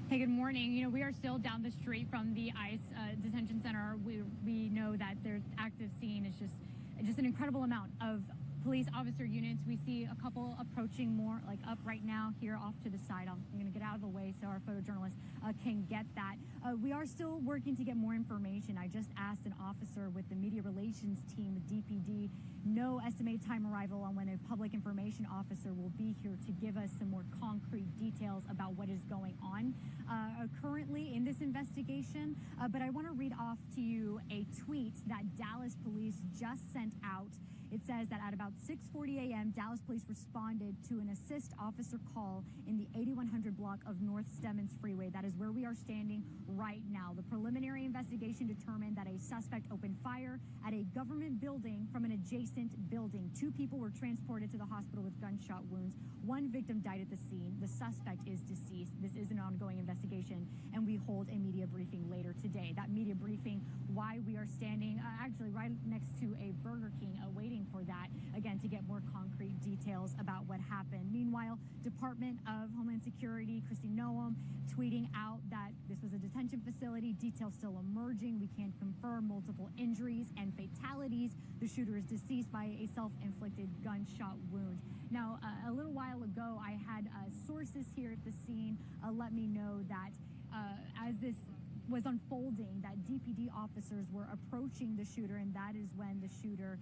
Hey, good morning. You know, we are still down the street from the ICE detention center. We know that their active scene is just an incredible amount of police officer units. We see a couple approaching more like up right now here off to the side. I'm going to get out of the way so our photojournalist can get that. We are still working to get more information. I just asked an officer with the media relations team with DPD, no estimated time arrival on when a public information officer will be here to give us some more concrete details about what is going on currently in this investigation. But I want to read off to you a tweet that Dallas police just sent out. It says that at about 6:40 a.m., Dallas police responded to an assist officer call in the 8100 block of North Stemmons Freeway. That is where we are standing right now. The preliminary investigation determined that a suspect opened fire at a government building from an adjacent building. 2 people were transported to the hospital with gunshot wounds. 1 victim died at the scene. The suspect is deceased. This is an ongoing investigation, and we hold a media briefing later today. That media briefing, why we are standing actually right next to a Burger King, waiting for that, again, to get more concrete details about what happened. Meanwhile, Department of Homeland Security, Kristi Noem, tweeting out that this was a detention facility. Details still emerging. We can't confirm multiple injuries and fatalities. The shooter is deceased by a self-inflicted gunshot wound. Now, a little while ago, I had sources here at the scene let me know that as this was unfolding, that DPD officers were approaching the shooter, and that is when the shooter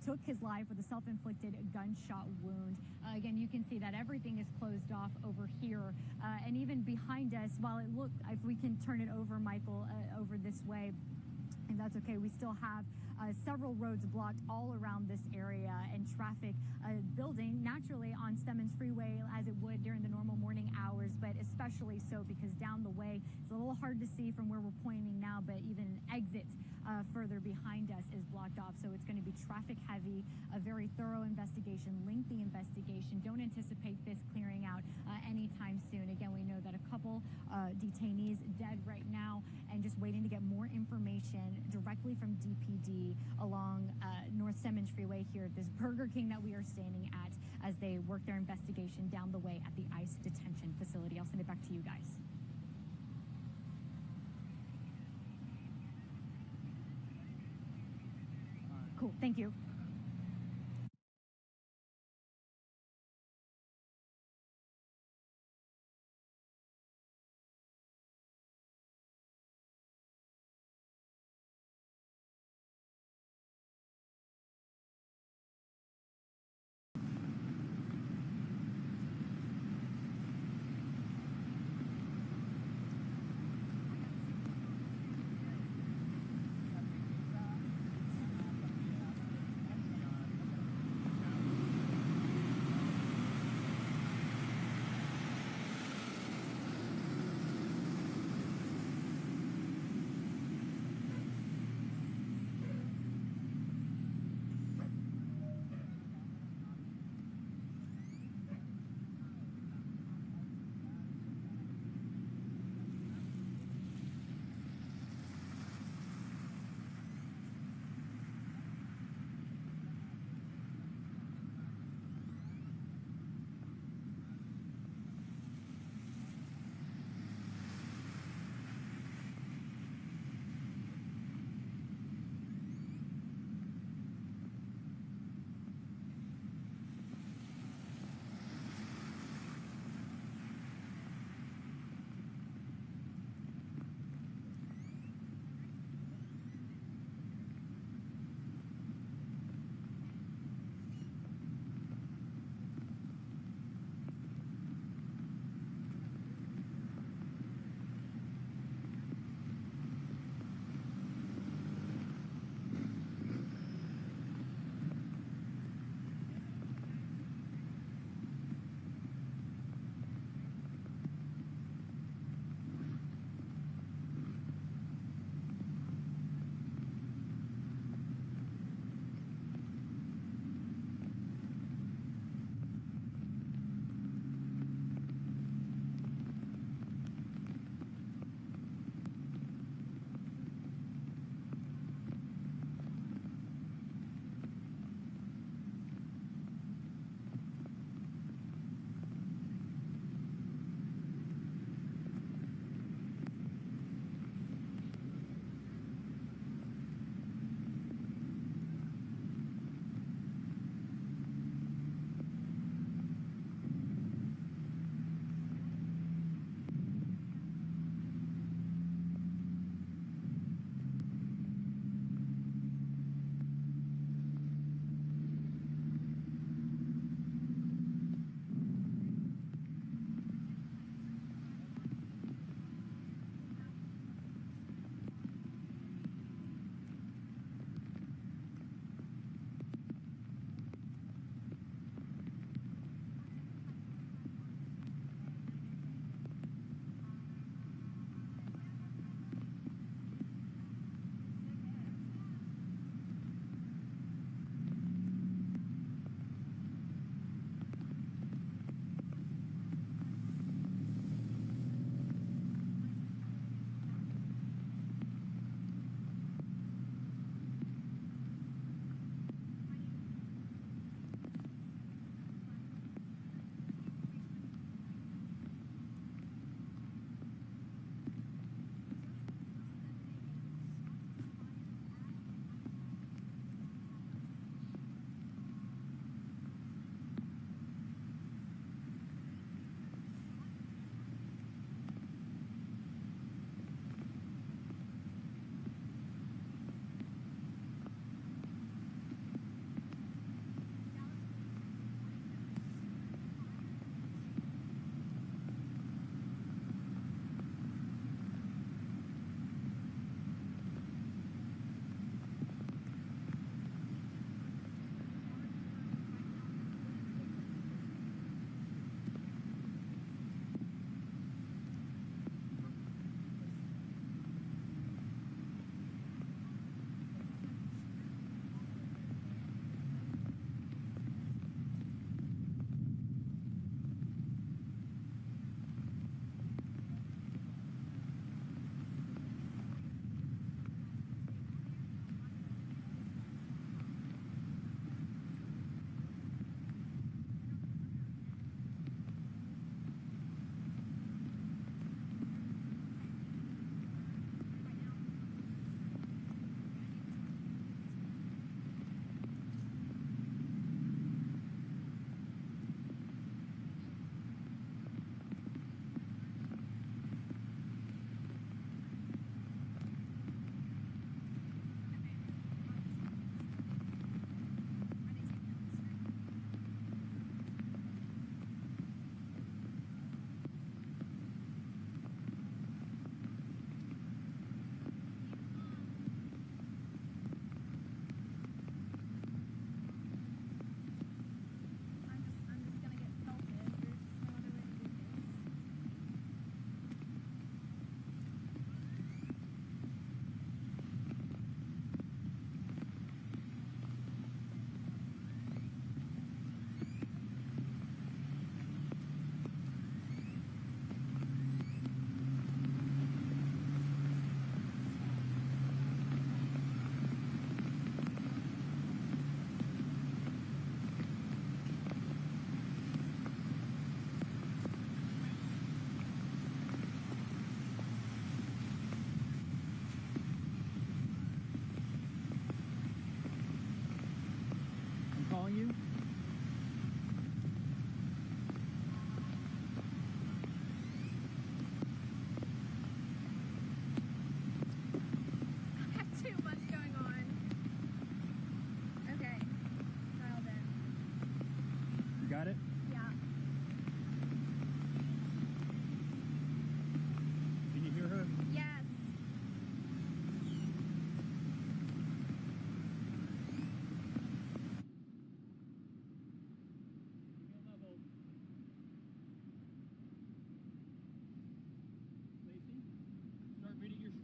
took his life with a self-inflicted gunshot wound. Again, you can see that everything is closed off over here. And even behind us, while it looked, if we can turn it over, Michael, over this way, and that's okay, we still have several roads blocked all around this area, and traffic building naturally on Stemmons Freeway as it would during the normal morning hours, but especially so because down the way, it's a little hard to see from where we're pointing now, but even an exit further behind us is blocked off. So it's going to be traffic heavy, a very thorough investigation, lengthy investigation. Don't anticipate this clearing out anytime soon. Again, we know that a couple detainees dead right now, and just waiting to get more information directly from DPD along North Stemmons Freeway here at this Burger King that we are standing at as they work their investigation down the way at the ICE detention facility. I'll send it back to you guys. Cool, thank you.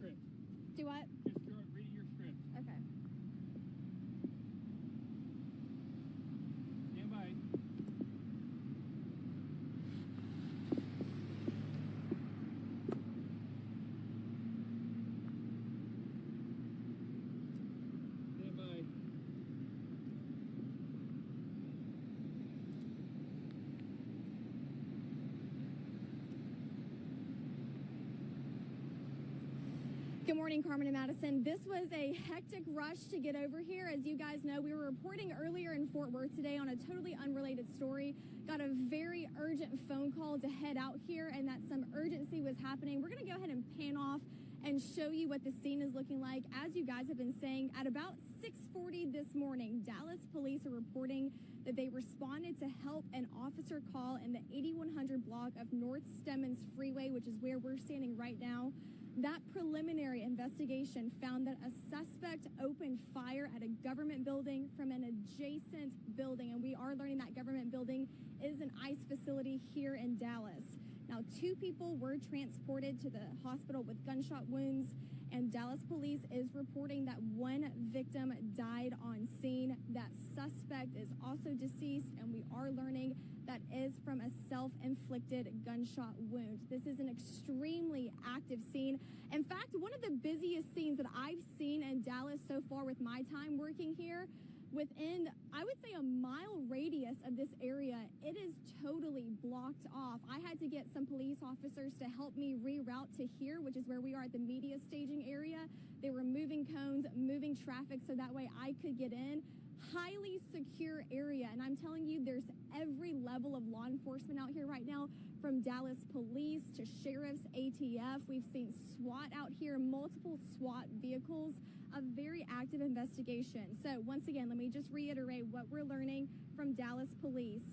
script. Do what? Just start reading your script. Okay. Stand by. Stand by. Good morning, Carmen and Madison. This was a hectic rush to get over here. As you guys know, we were reporting earlier in Fort Worth today on a totally unrelated story. Got a very urgent phone call to head out here and that some urgency was happening. We're going to go ahead and pan off and show you what the scene is looking like. As you guys have been saying, at about 6:40 this morning, Dallas police are reporting that they responded to help an officer call in the 8100 block of North Stemmons Freeway, which is where we're standing right now. That preliminary investigation found that a suspect opened fire at a government building from an adjacent building, and we are learning that government building is an ICE facility here in Dallas. Now, 2 people were transported to the hospital with gunshot wounds, and Dallas police is reporting that 1 victim died on scene. That suspect is also deceased, and we are learning that is from a self-inflicted gunshot wound. This is an extremely active scene. In fact, one of the busiest scenes that I've seen in Dallas so far with my time working here. Within, I would say, a mile radius of this area, it is totally blocked off. I had to get some police officers to help me reroute to here, which is where we are at the media staging area. They were moving cones, moving traffic, so that way I could get in. Highly secure area, and I'm telling you, there's every level of law enforcement out here right now, from Dallas police to sheriffs, ATF. We've seen SWAT out here, multiple SWAT vehicles, a very active investigation. So once again, let me just reiterate what we're learning from Dallas police.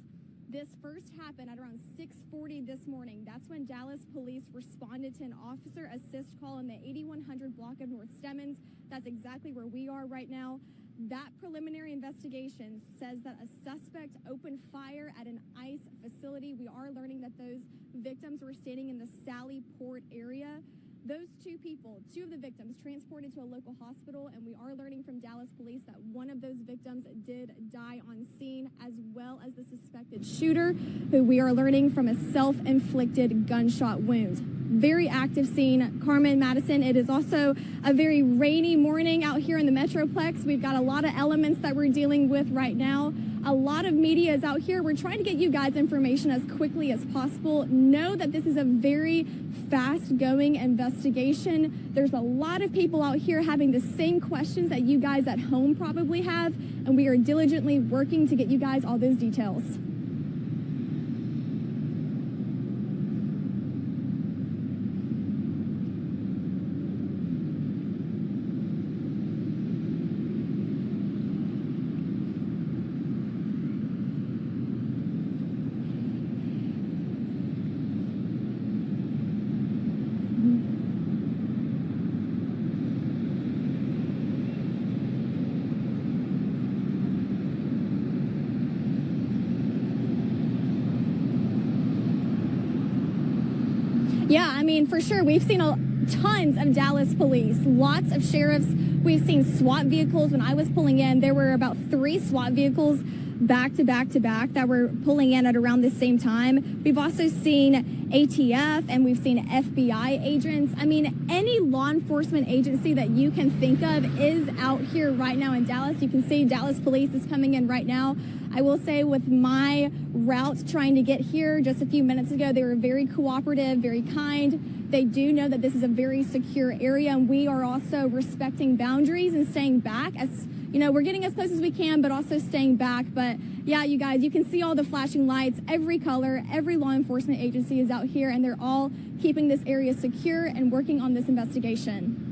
This first happened at around 6:40 this morning. That's when Dallas police responded to an officer assist call in the 8100 block of North Stemmons. That's exactly where we are right now. That preliminary investigation says that a suspect opened fire at an ICE facility. We are learning that those victims were standing in the Sally Port area. Those 2 people, 2 of the victims, transported to a local hospital, and we are learning from Dallas police that one of those victims did die on scene, as well as the suspected shooter, who we are learning from a self-inflicted gunshot wound. Very active scene. Carmen, Madison, it is also a very rainy morning out here in the Metroplex. We've got a lot of elements that we're dealing with right now. A lot of media is out here. We're trying to get you guys information as quickly as possible. Know that this is a very fast-going investigation. There's a lot of people out here having the same questions that you guys at home probably have, and we are diligently working to get you guys all those details. Yeah, I mean, for sure, we've seen tons of Dallas police, lots of sheriffs. We've seen SWAT vehicles. When I was pulling in, there were about 3 SWAT vehicles back to back to back that were pulling in at around the same time. We've also seen ATF and we've seen FBI agents. I mean, any law enforcement agency that you can think of is out here right now in Dallas. You can see Dallas police is coming in right now. I will say with my route trying to get here just a few minutes ago, they were very cooperative, very kind. They do know that this is a very secure area, and we are also respecting boundaries and staying back. As you know, we're getting as close as we can, but also staying back. But yeah, you guys, you can see all the flashing lights, every color, every law enforcement agency is out here, and they're all keeping this area secure and working on this investigation.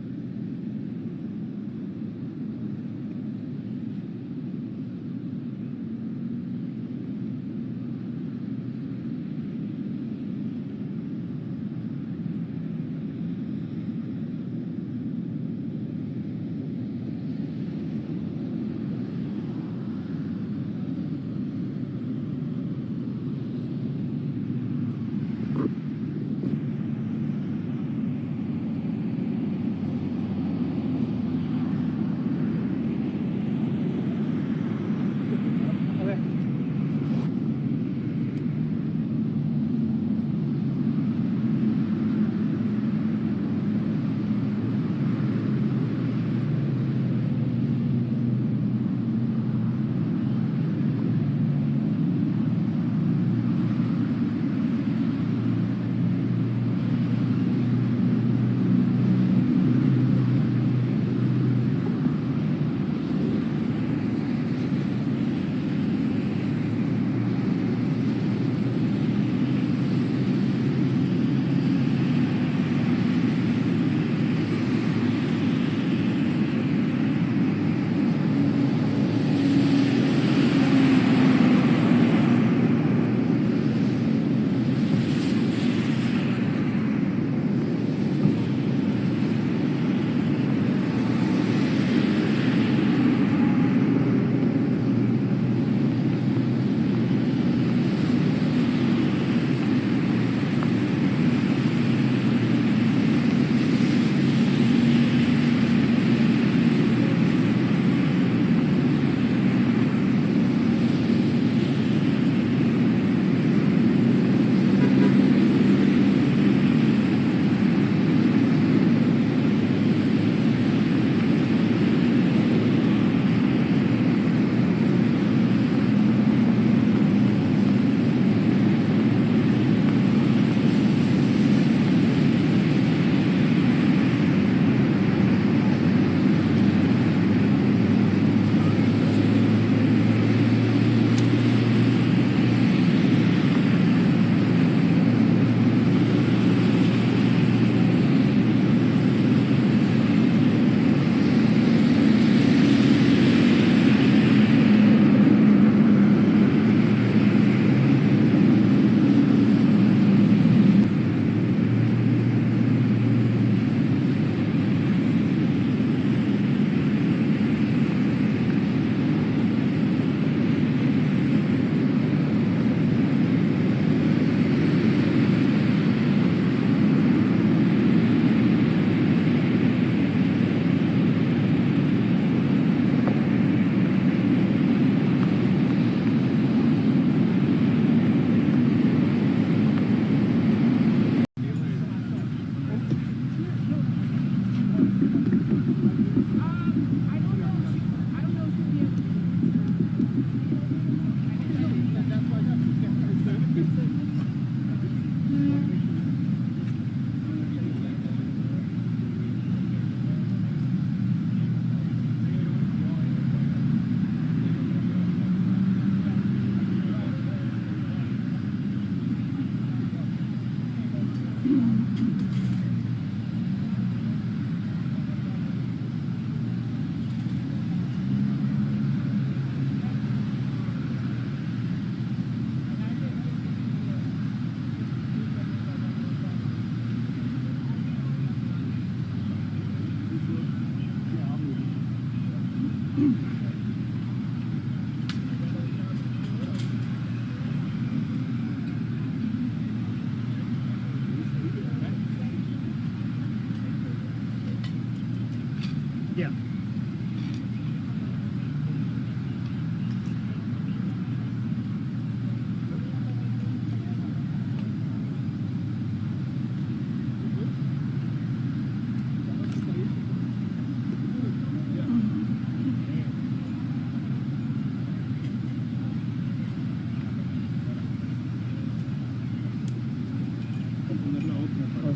Yeah.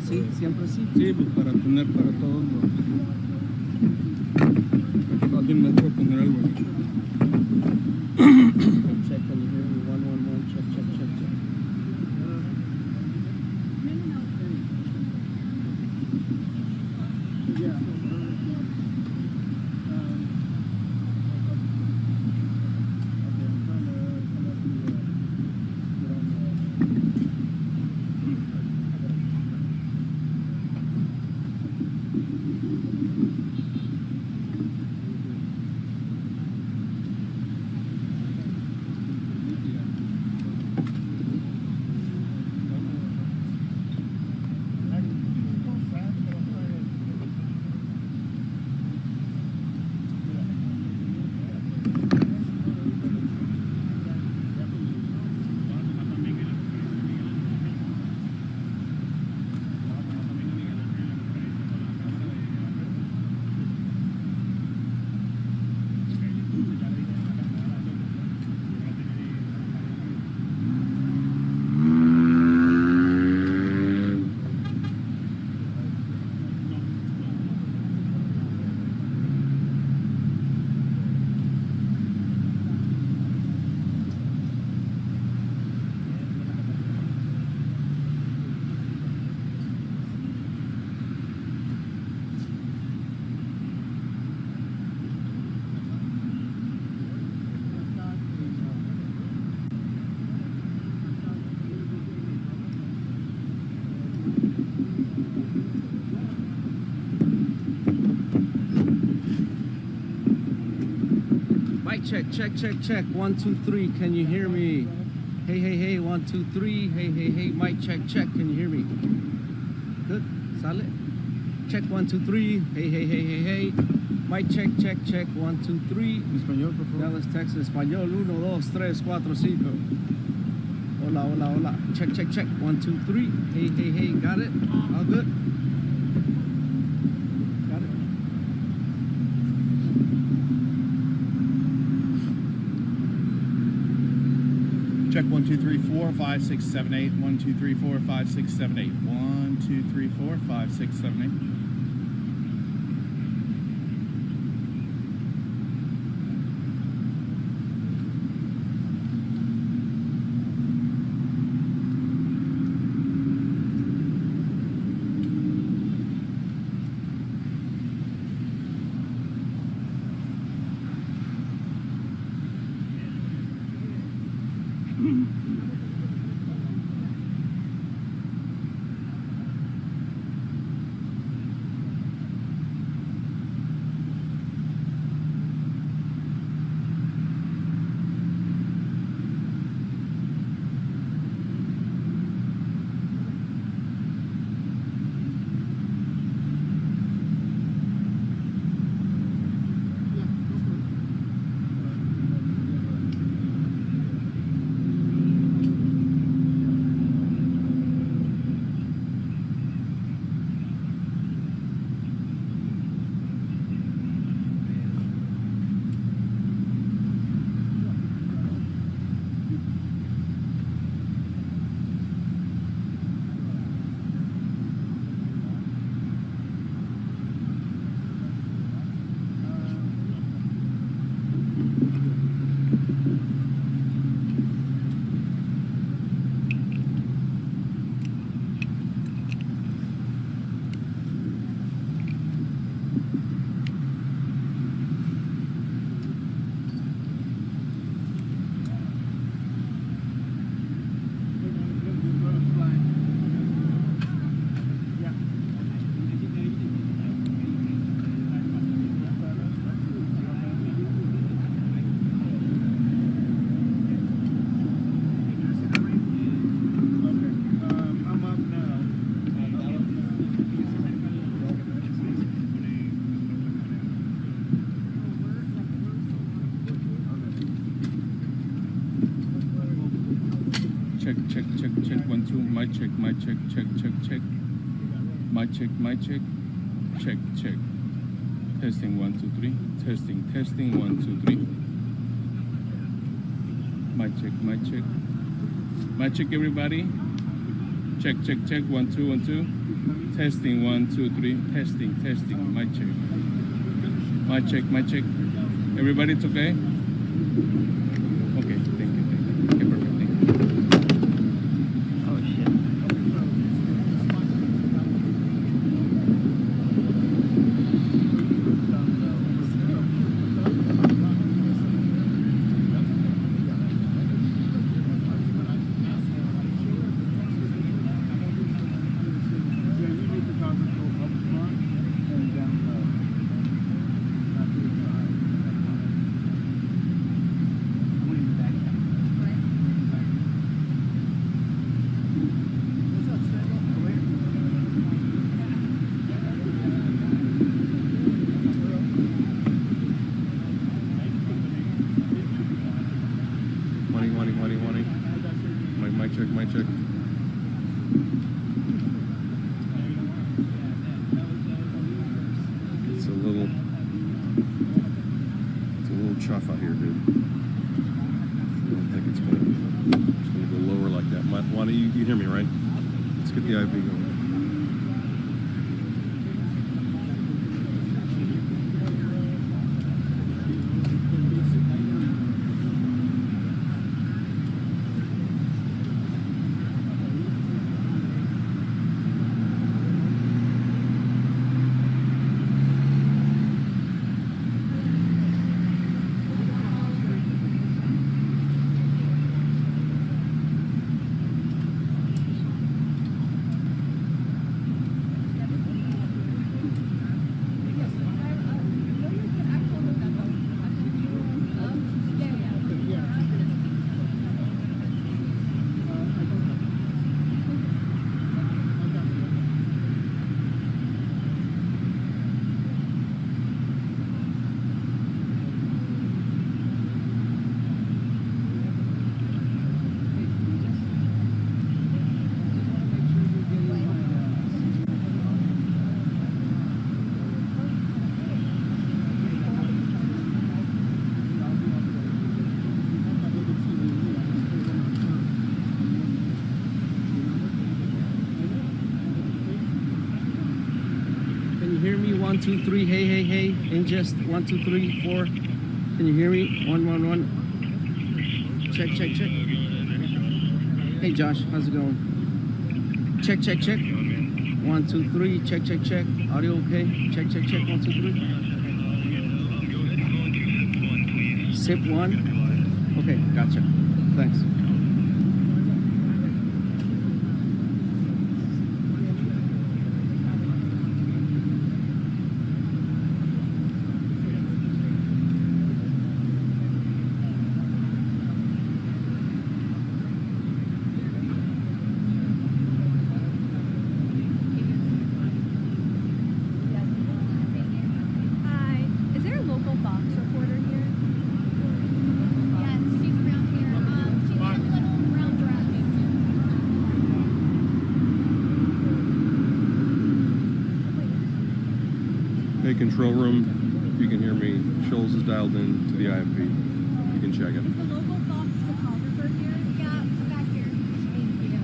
Sí, siempre sí. Sí, pues para tener para todos los... Alguien más puede poner algo aquí. Check, can you hear me? 111, check. Yeah. Check. 1, 2, 3. Can you hear me? Hey. 1, 2, 3. Hey. Mic check. Can you hear me? Good. Sale. Check 1, 2, 3. Hey. Mic check. 1, 2, 3. Español, por favor. Dallas, Texas. Español. 1, 2, 3, 4, 5. Hola. Check. 1, 2, 3. Hey. Got it? All good? Got it? Check 1, 2, 3, 4, 5, 6, 7, 8. 1, 2, 3, 4, 5, 6, 7, 8. 1, 2, 3, 4, 5, 6, 7, 8. 2. Mic check, check, check, check. Mic check, check, check. Testing 1, 2, 3. Testing 1, 2, 3. Mic check. Mic check, everybody. Check, 1, 2, 1, 2. Testing 1, 2, 3. Testing. Mic check. Everybody, it's okay? Okay, thank you. Okay, perfect, thank you. Oh shit. Money. Mic check. It's a little chuff out here, dude. I don't think it's gonna go lower like that. Wani, you hear me, right? Let's get the IV going. Hear me? 1, 2, 3. Hey. Ingest 1, 2, 3, 4. Can you hear me? 1, 1, 1. Check. Hey Josh, how's it going? Check. 1, 2, 3. Check. Audio okay? Check. 1, 2, 3. Sip 1. Okay, gotcha. Thanks. Control room, if you can hear me, Scholes is dialed in to the IFP. You can check it. The local Fox photographer here? Yeah, back here. Thank you.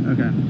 Okay.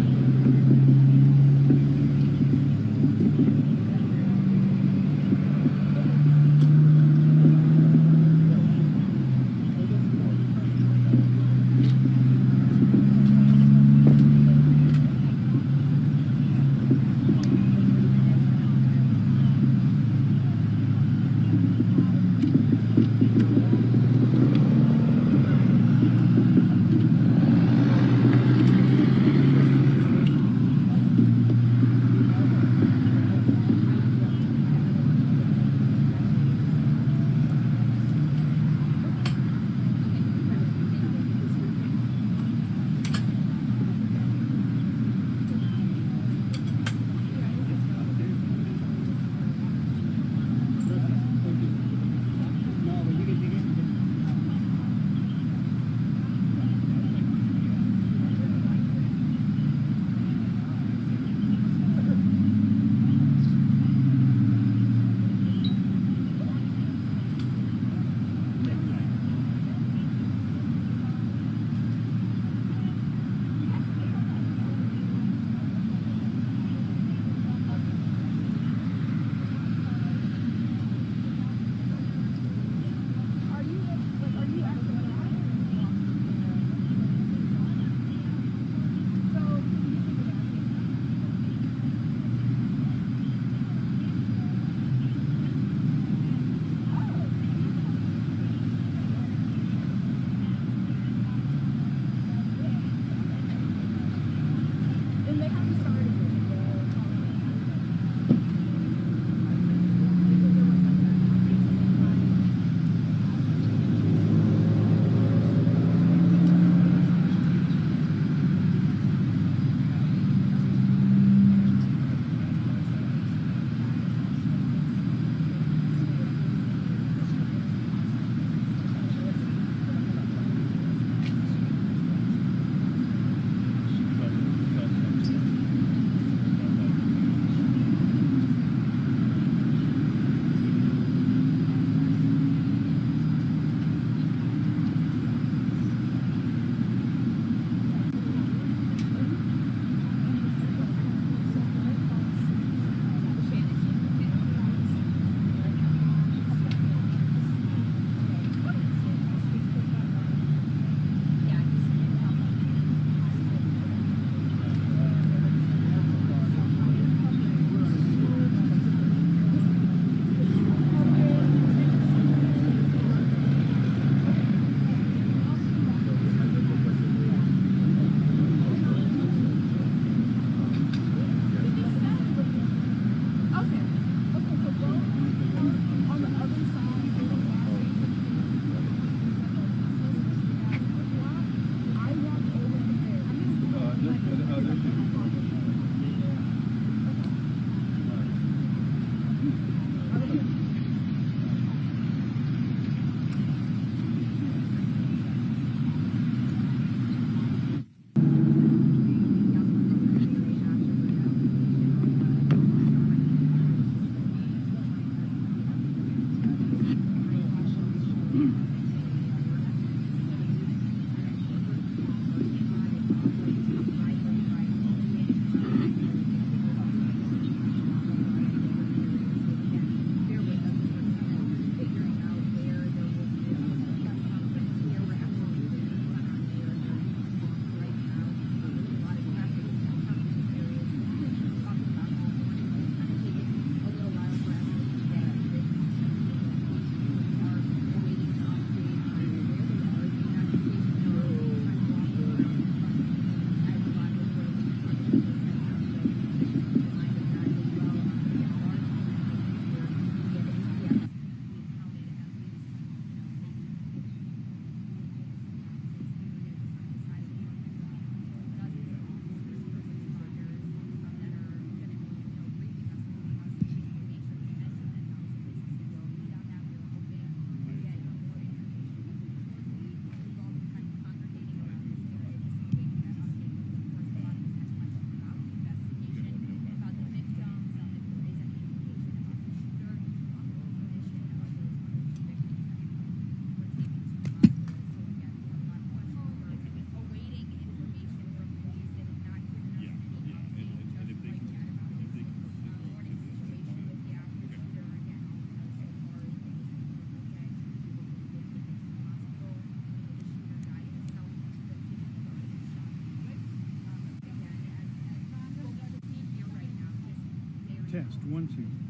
Test 1 2.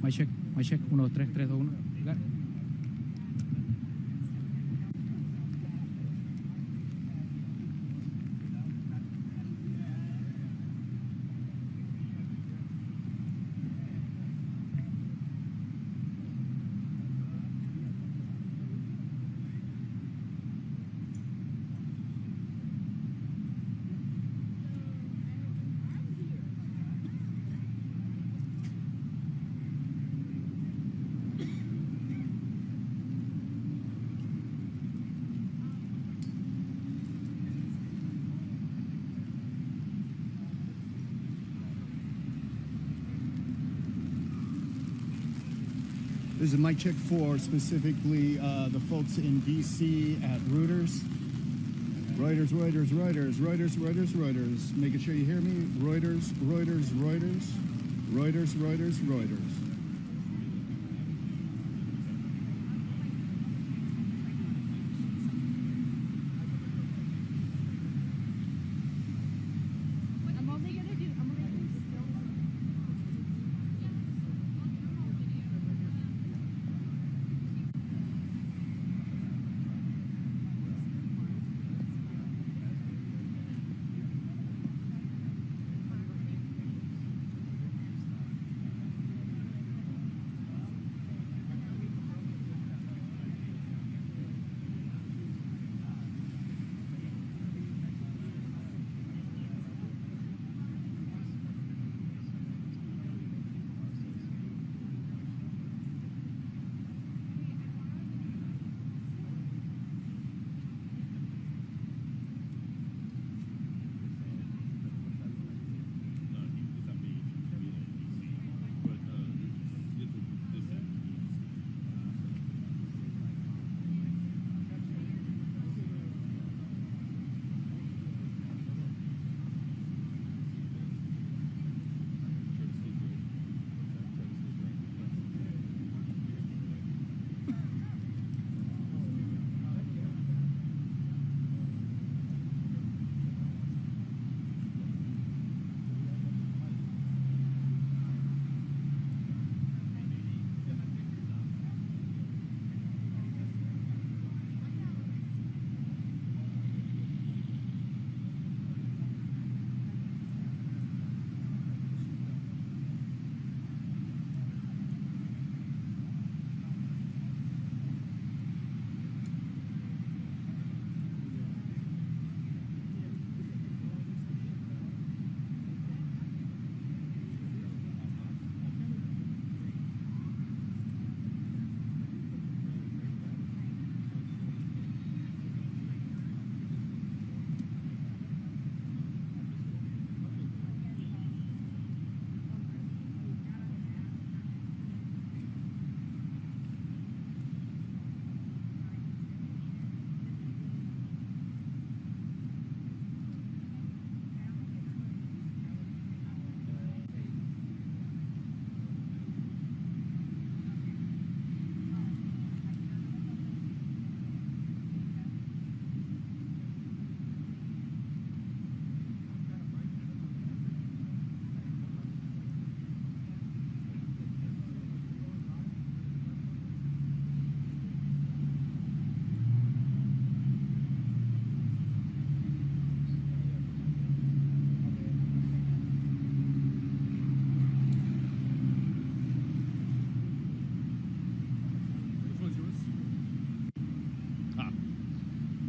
My check. 1, 2, 3, 2, 1. Got it. This is mic check 4, specifically the folks in D.C. at Reuters. Reuters. Making sure you hear me. Reuters.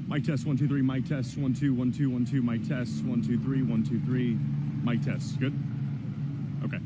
Mic test 1 2 3. Mic test 1 2 1 2 1 2. Mic test 1 2 3 1 2 3. Mic test. Good. Okay.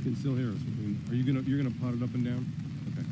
can still hear us. Are you you're gonna pot it up and down? Okay.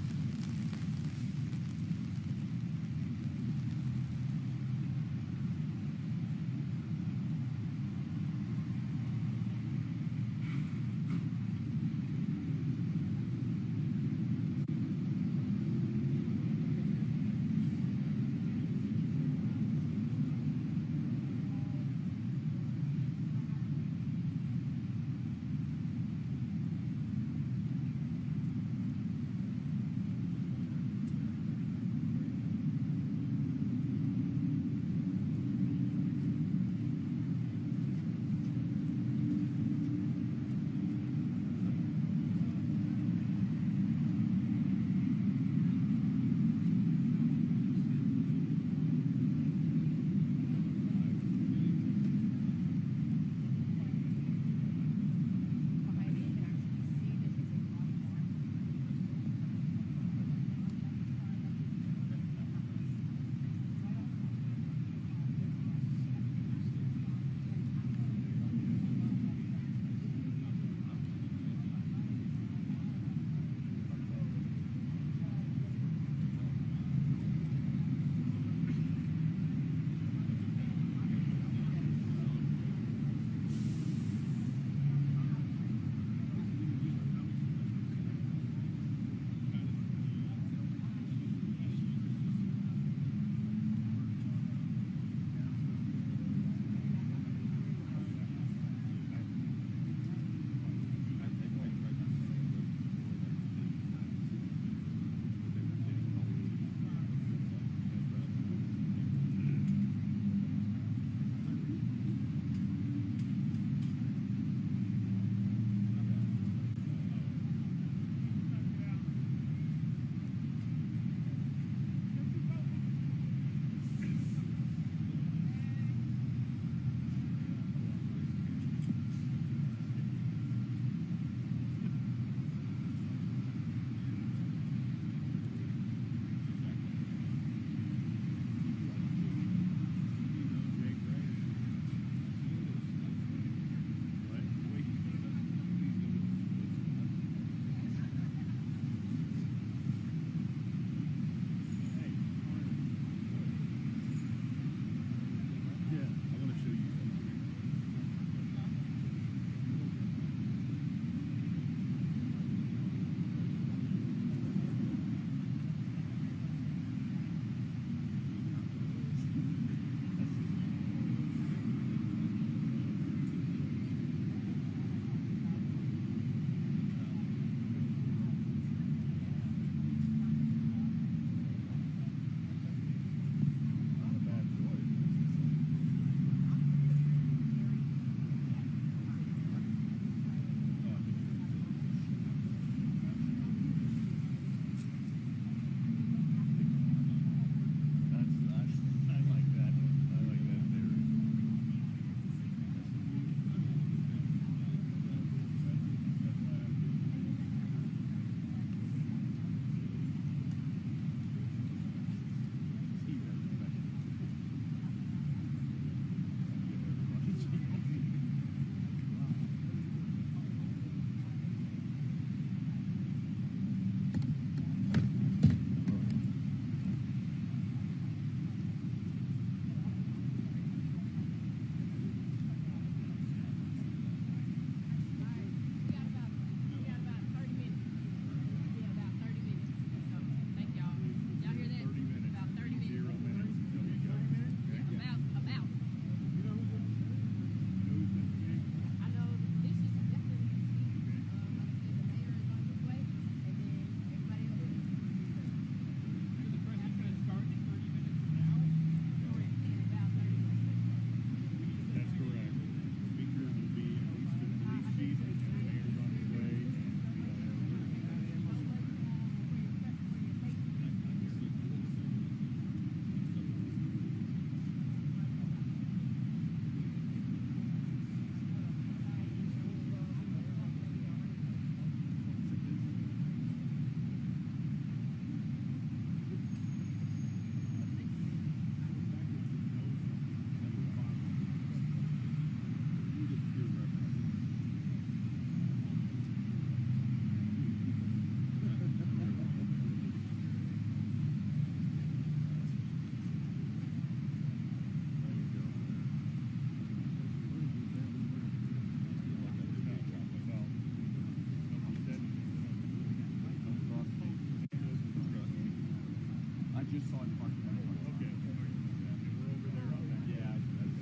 just saw it parked in front of us. Okay. Yeah, we're over there on that. Yeah, I saw it.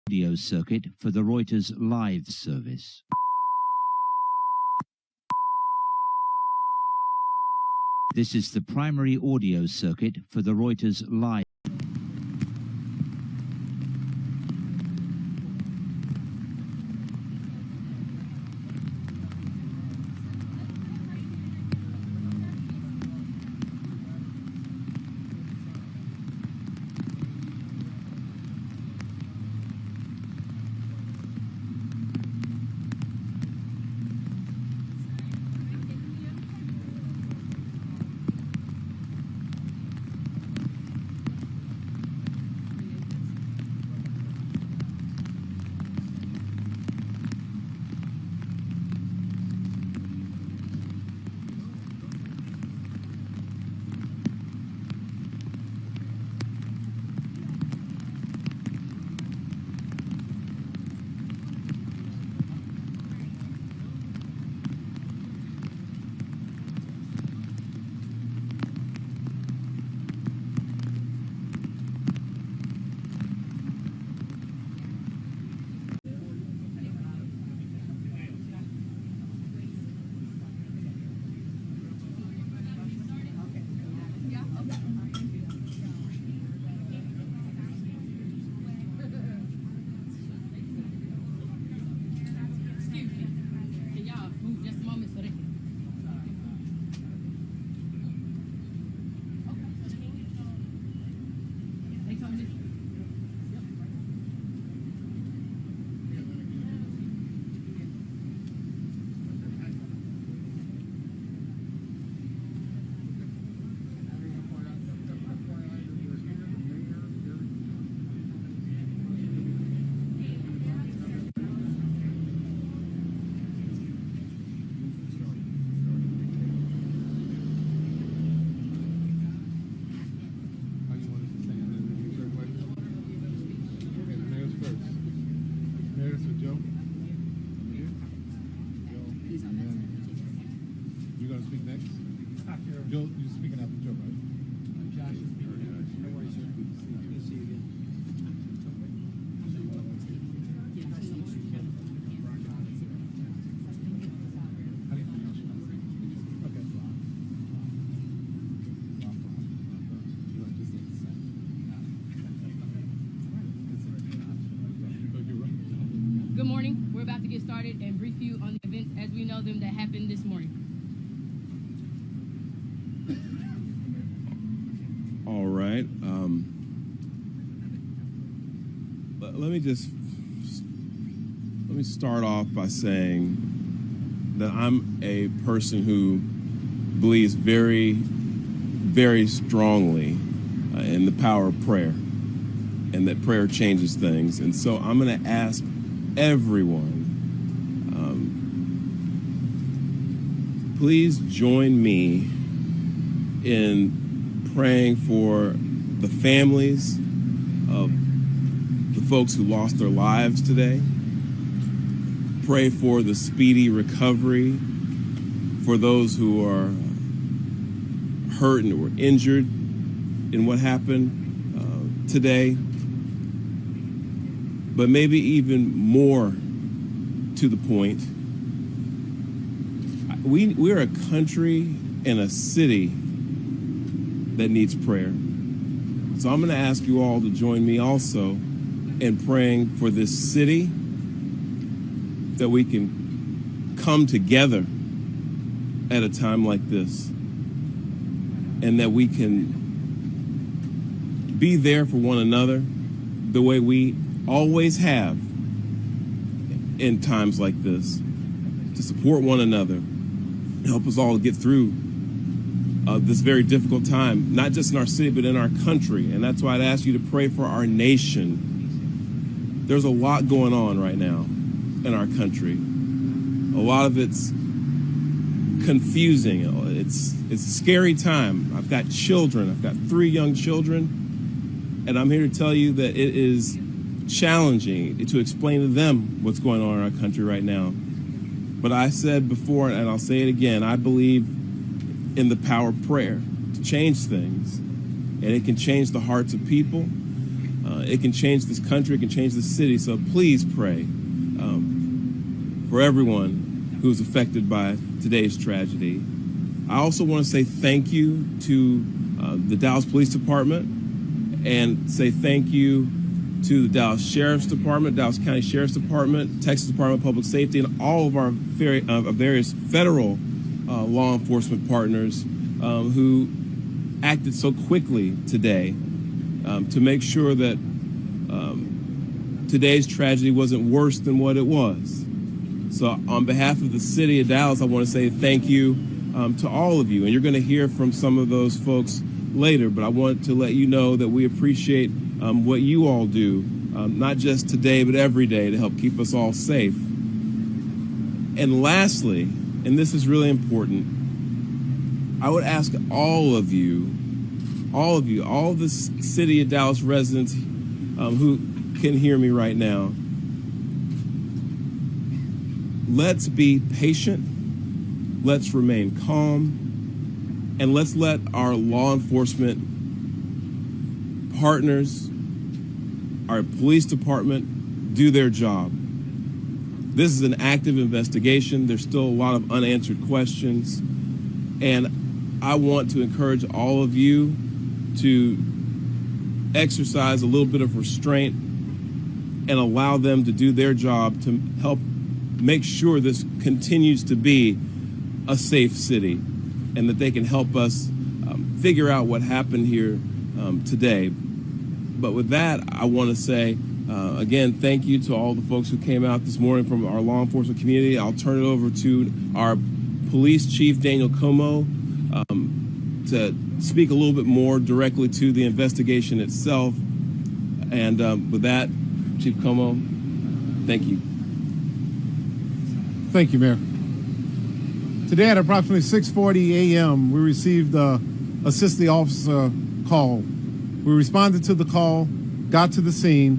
Audio circuit for the Reuters live service. This is the primary audio circuit for the Reuters live. Joe, you're speaking after Joe, right? Josh is speaking. No worries, sir. Good to see you again. Good morning. We're about to get started and brief you on the events as we know them that happened this morning. All right. Let me start off by saying that I'm a person who believes very, very strongly in the power of prayer, and that prayer changes things. And so I'm going to ask everyone, please join me in praying for the families of the folks who lost their lives today. Pray for the speedy recovery for those who are hurt and were injured in what happened today. But maybe even more to the point, we're a country and a city that needs prayer. So I'm going to ask you all to join me also in praying for this city, that we can come together at a time like this, and that we can be there for one another the way we always have in times like this, to support one another, help us all get through this very difficult time, not just in our city, but in our country. And that's why I'd ask you to pray for our nation. There's a lot going on right now in our country. A lot of it's confusing. It's a scary time. I've got children. I've got 3 young children. And I'm here to tell you that it is challenging to explain to them what's going on in our country right now. But I said before, and I'll say it again, I believe in the power of prayer to change things. And it can change the hearts of people. It can change this country, it can change this city, so please pray for everyone who is affected by today's tragedy. I also want to say thank you to the Dallas Police Department and say thank you to the Dallas Sheriff's Department, Dallas County Sheriff's Department, Texas Department of Public Safety, and all of our various federal law enforcement partners who acted so quickly today to make sure that today's tragedy wasn't worse than what it was. So on behalf of the city of Dallas, I want to say thank you to all of you. And you're going to hear from some of those folks later, but I want to let you know that we appreciate what you all do, not just today, but every day to help keep us all safe. And lastly, and this is really important, I would ask all of the city of Dallas residents who can hear me right now, let's be patient, let's remain calm, and let's let our law enforcement partners, our police department, do their job. This is an active investigation. There's still a lot of unanswered questions, and I want to encourage all of you to exercise a little bit of restraint and allow them to do their job to help make sure this continues to be a safe city and that they can help us figure out what happened here today. But with that, I want to say, again, thank you to all the folks who came out this morning from our law enforcement community. I'll turn it over to our police chief, Daniel Como, to speak a little bit more directly to the investigation itself. And with that, Chief Como, thank you. Thank you, Mayor. Today at approximately 6:40 a.m., we received a assist the officer call. We responded to the call, got to the scene,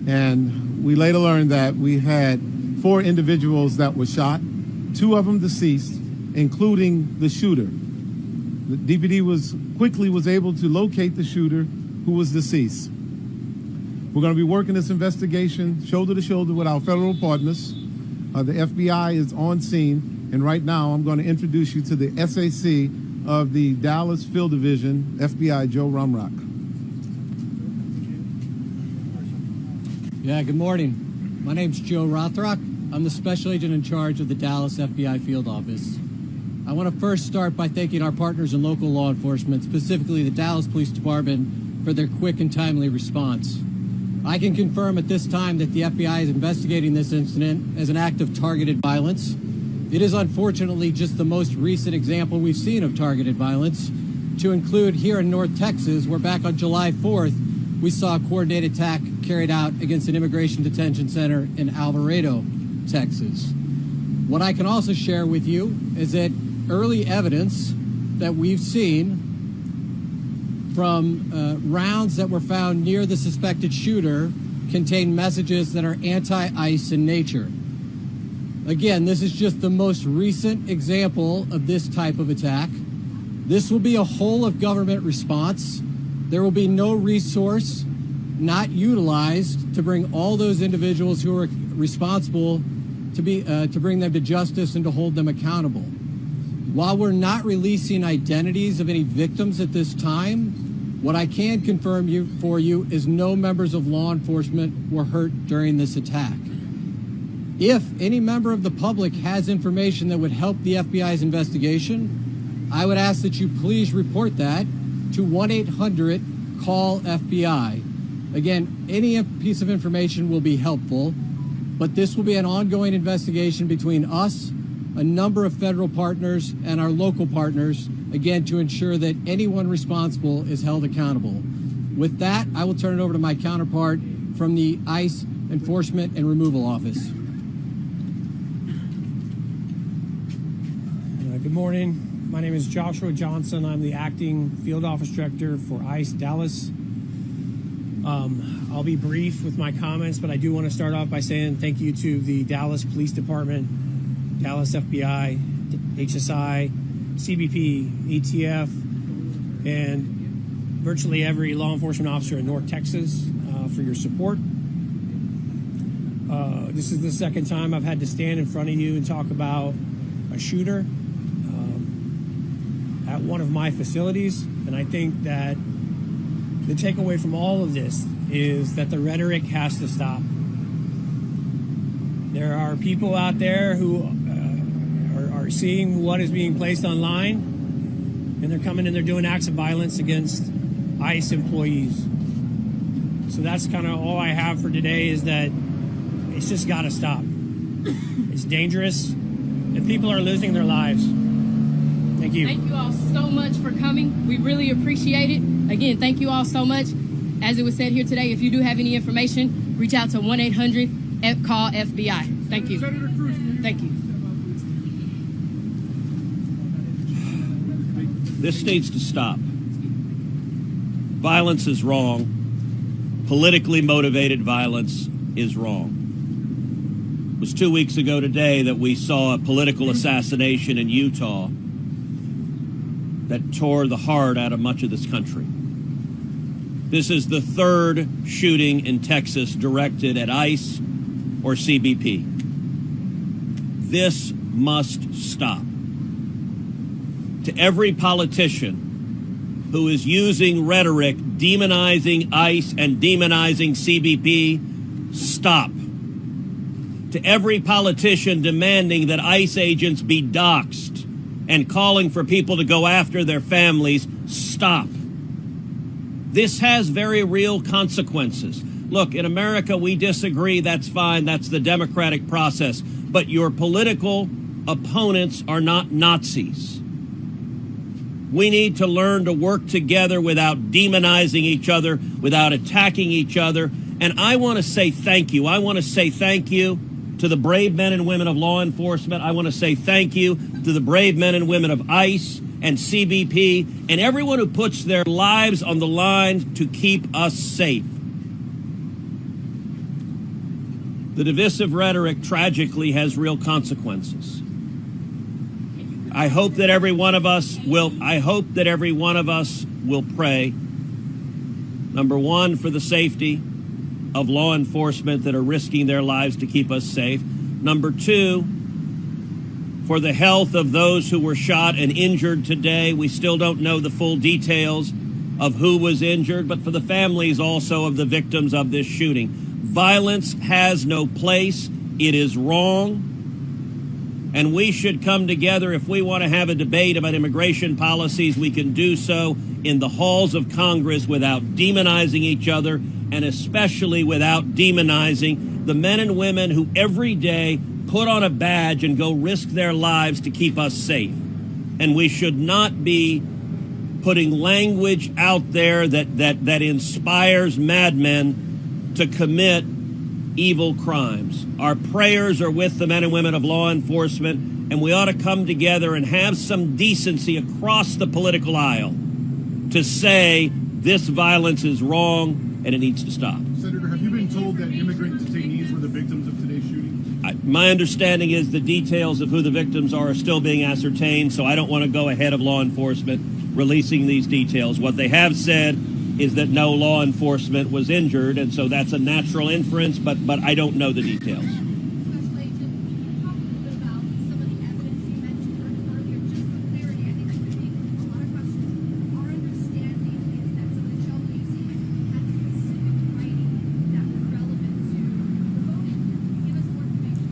and we later learned that we had 4 individuals that were shot, 2 of them deceased, including the shooter. The DPD was able to locate the shooter who was deceased. We're going to be working this investigation shoulder to shoulder with our federal partners. The FBI is on scene, and right now I'm going to introduce you to the SAC of the Dallas Field Division, FBI Joe Rumrock. Yeah, good morning. My name's Joe Rothrock. I'm the special agent in charge of the Dallas FBI Field Office. I want to first start by thanking our partners in local law enforcement, specifically the Dallas Police Department, for their quick and timely response. I can confirm at this time that the FBI is investigating this incident as an act of targeted violence. It is unfortunately just the most recent example we've seen of targeted violence, to include here in North Texas, where back on July 4th, we saw a coordinated attack carried out against an immigration detention center in Alvarado, Texas. What I can also share with you is that early evidence that we've seen from rounds that were found near the suspected shooter contain messages that are anti-ICE in nature. Again, this is just the most recent example of this type of attack. This will be a whole of government response. There will be no resource not utilized to bring all those individuals who are responsible to bring them to justice and to hold them accountable. While we're not releasing identities of any victims at this time, what I can confirm for you is no members of law enforcement were hurt during this attack. If any member of the public has information that would help the FBI's investigation, I would ask that you please report that to 1-800-CALL-FBI. Again, any piece of information will be helpful, but this will be an ongoing investigation between us, a number of federal partners, and our local partners, again, to ensure that anyone responsible is held accountable. With that, I will turn it over to my counterpart from the ICE Enforcement and Removal Office. Good morning. My name is Joshua Johnson. I'm the acting field office director for ICE Dallas. I'll be brief with my comments, but I do want to start off by saying thank you to the Dallas Police Department, Dallas FBI, HSI, CBP, ATF, and virtually every law enforcement officer in North Texas for your support. This is the second time I've had to stand in front of you and talk about a shooter at one of my facilities. And I think that the takeaway from all of this is that the rhetoric has to stop. There are people out there who are seeing what is being placed online, and they're coming and they're doing acts of violence against ICE employees. So that's kind of all I have for today, is that it's just got to stop. It's dangerous, and people are losing their lives. Thank you. Thank you all so much for coming. We really appreciate it. Again, thank you all so much. As it was said here today, if you do have any information, reach out to 1-800-CALL-FBI. Thank you. Senator Cruz. Thank you. This needs to stop. Violence is wrong. Politically motivated violence is wrong. It was 2 weeks ago today that we saw a political assassination in Utah that tore the heart out of much of this country. This is the third shooting in Texas directed at ICE or CBP. This must stop. To every politician who is using rhetoric demonizing ICE and demonizing CBP, stop. To every politician demanding that ICE agents be doxxed and calling for people to go after their families, stop. This has very real consequences. Look, in America, we disagree. That's fine. That's the democratic process. But your political opponents are not Nazis. We need to learn to work together without demonizing each other, without attacking each other. And I want to say thank you. I want to say thank you to the brave men and women of law enforcement. I want to say thank you to the brave men and women of ICE and CBP and everyone who puts their lives on the line to keep us safe. The divisive rhetoric tragically has real consequences. I hope that every one of us will pray, number one, for the safety of law enforcement that are risking their lives to keep us safe. Number two, for the health of those who were shot and injured today. We still don't know the full details of who was injured, but for the families also of the victims of this shooting. Violence has no place. It is wrong. And we should come together. If we want to have a debate about immigration policies, we can do so in the halls of Congress without demonizing each other, and especially without demonizing the men and women who every day put on a badge and go risk their lives to keep us safe. And we should not be putting language out there that inspires madmen to commit evil crimes. Our prayers are with the men and women of law enforcement, and we ought to come together and have some decency across the political aisle to say this violence is wrong and it needs to stop. Senator, have you been told that immigrant detainees were the victims of today's shooting? My understanding is the details of who the victims are still being ascertained, so I don't want to go ahead of law enforcement releasing these details. What they have said is that no law enforcement was injured, and so that's a natural inference, but I don't know the details.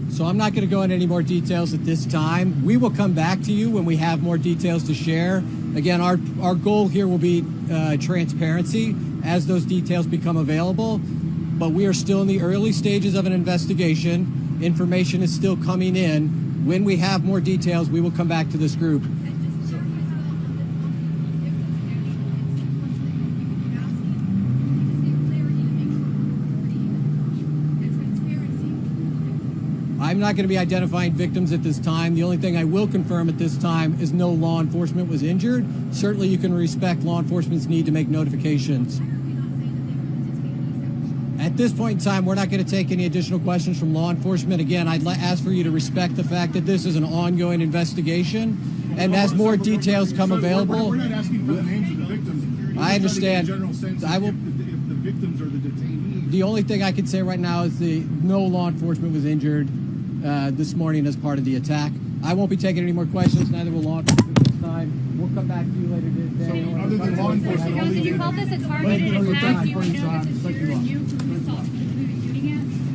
So I'm not going to go into any more details at this time. We will come back to you when we have more details to share. Again, our goal here will be transparency as those details become available. But we are still in the early stages of an investigation. Information is still coming in. When we have more details, we will come back to this group. I'm not going to be identifying victims at this time. The only thing I will confirm at this time is no law enforcement was injured. Certainly you can respect law enforcement's need to make notifications. At this point in time, we're not going to take any additional questions from law enforcement. Again, I'd ask for you to respect the fact that this is an ongoing investigation. And as more details come available... We're not asking for the names of the victims. I understand. In general sense, I will... If the victims are the detainees, The only thing I can say right now is no law enforcement was injured this morning as part of the attack. I won't be taking any more questions, neither will law enforcement this time. We'll come back to you later today. So, other than law enforcement, You called this a targeted attack. Do you know there's a number of you who saw who was shooting at?